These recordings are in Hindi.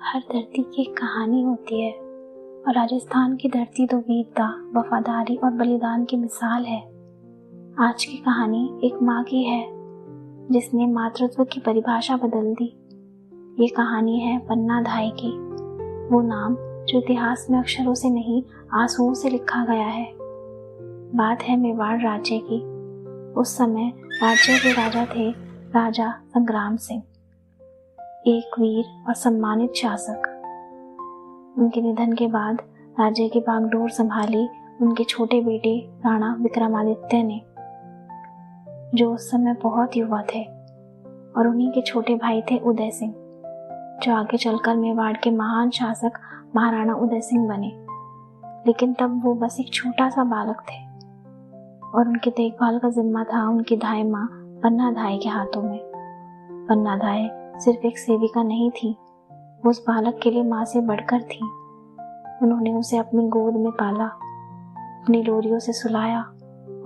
हर धरती की एक कहानी होती है और राजस्थान की धरती तो वीरता, वफादारी और बलिदान की मिसाल है। आज की कहानी एक माँ की है जिसने मातृत्व की परिभाषा बदल दी। ये कहानी है पन्ना धाय की, वो नाम जो इतिहास में अक्षरों से नहीं आंसुओं से लिखा गया है। बात है मेवाड़ राज्य की। उस समय राज्य के राजा थे राजा संग्राम सिंह, एक वीर और सम्मानित शासक। उनके निधन के बाद राज्य की बागडोर संभाली उनके छोटे बेटे राणा विक्रमादित्य ने, जो उस समय बहुत युवा थे, और उन्हीं के छोटे भाई थे उदय सिंह, जो आगे चलकर मेवाड़ के महान शासक महाराणा उदय सिंह बने। लेकिन तब वो बस एक छोटा सा बालक थे और उनकी देखभाल का जिम्मा था उनकी धाय माँ पन्ना धाय के हाथों में। पन्ना धाय सिर्फ एक सेविका नहीं थी, वो उस बालक के लिए माँ से बढ़कर थी। उन्होंने उसे अपनी गोद में पाला, अपनी लोरियों से सुलाया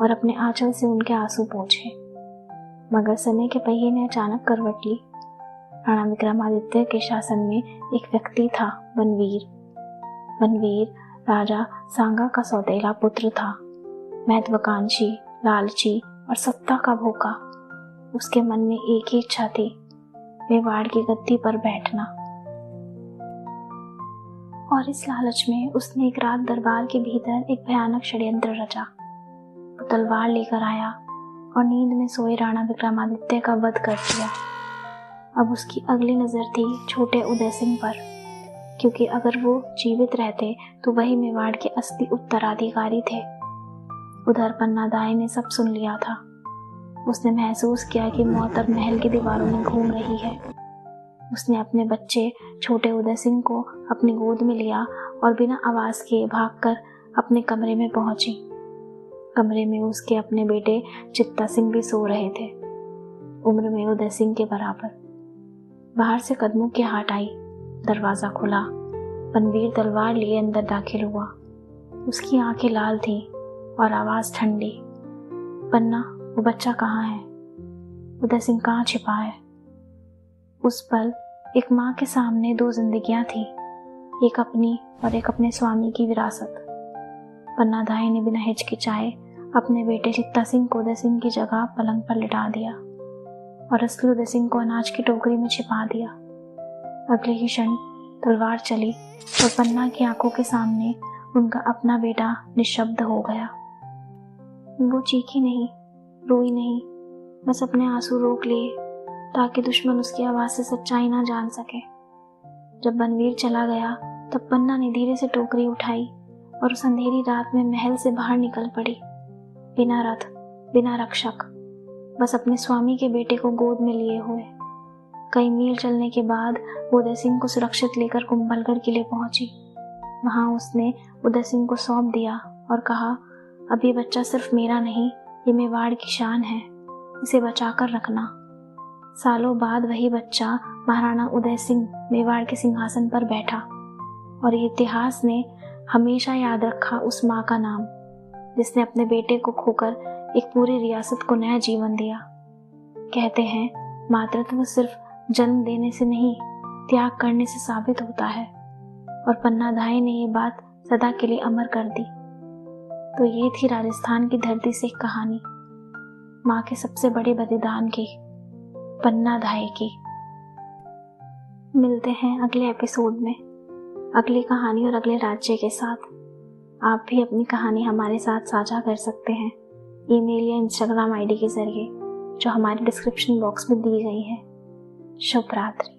और अपने आंचल से उनके आंसू पोंछे। मगर समय के पहिए ने अचानक करवट ली। राणा विक्रमादित्य के शासन में एक व्यक्ति था, बनवीर। बनवीर राजा सांगा का सौतेला पुत्र था, महत्वाकांक्षी, लालची और सत्ता का भूखा। उसके मन में एक ही इच्छा थी, मेवाड़ की गद्दी पर बैठना। और इस लालच में उसने एक रात दरबार के भीतर एक भयानक षड्यंत्र रचा। वो तलवार लेकर आया और नींद में सोए राणा विक्रमादित्य का वध कर दिया। अब उसकी अगली नजर थी छोटे उदय सिंह पर, क्योंकि अगर वो जीवित रहते तो वही मेवाड़ के असली उत्तराधिकारी थे। उधर पन्ना धाय ने सब सुन लिया था। उसने महसूस किया कि मौत अब महल की दीवारों में घूम रही है। उसने अपने बच्चे छोटे उदय सिंह को अपनी गोद में लिया और बिना आवाज किए भागकर अपने कमरे में पहुंची। कमरे में उसके अपने बेटे चित्ता सिंह भी सो रहे थे, उम्र में उदय सिंह के बराबर। बाहर से कदमों की आहट आई, दरवाजा खुला। बनवीर तलवार लिए अंदर दाखिल हुआ। उसकी आंखें लाल थी और आवाज ठंडी। पन्ना, वो बच्चा कहाँ है? उदय सिंह कहाँ छिपा है? उस पल एक माँ के सामने दो जिंदगियां थी, एक अपनी और एक अपने स्वामी की विरासत। पन्ना धाय ने बिना हिचकिचाए अपने बेटे चित्ता सिंह को उदय सिंह की जगह पलंग पर लिटा दिया और असली उदय सिंह को अनाज की टोकरी में छिपा दिया। अगले ही क्षण तलवार चली और पन्ना की आंखों के सामने उनका अपना बेटा निशब्द हो गया। वो चीखी नहीं, रोई नहीं, बस अपने आंसू रोक लिए ताकि दुश्मन उसकी आवाज से सच्चाई ना जान सके। जब बनवीर चला गया तब पन्ना ने धीरे से टोकरी उठाई और उस अंधेरी रात में महल से बाहर निकल पड़ी, बिना रथ, बिना रक्षक, बस अपने स्वामी के बेटे को गोद में लिए हुए। कई मील चलने के बाद उदय सिंह को सुरक्षित लेकर कुंभलगढ़ किले पहुंची। वहां उसने उदय सिंह को सौंप दिया और कहा, अब ये बच्चा सिर्फ मेरा नहीं, ये मेवाड़ की शान है, इसे बचाकर रखना। सालों बाद वही बच्चा महाराणा उदय सिंह मेवाड़ के सिंहासन पर बैठा और ये इतिहास ने हमेशा याद रखा उस माँ का नाम, जिसने अपने बेटे को खोकर एक पूरी रियासत को नया जीवन दिया। कहते हैं मातृत्व सिर्फ जन्म देने से नहीं, त्याग करने से साबित होता है, और पन्ना धाय ने ये बात सदा के लिए अमर कर दी। तो ये थी राजस्थान की धरती से एक कहानी, माँ के सबसे बड़े बलिदान की, पन्ना धाय की। मिलते हैं अगले एपिसोड में अगली कहानी और अगले राज्य के साथ। आप भी अपनी कहानी हमारे साथ साझा कर सकते हैं ईमेल या इंस्टाग्राम आईडी के जरिए, जो हमारे डिस्क्रिप्शन बॉक्स में दी गई है। शुभ रात्रि।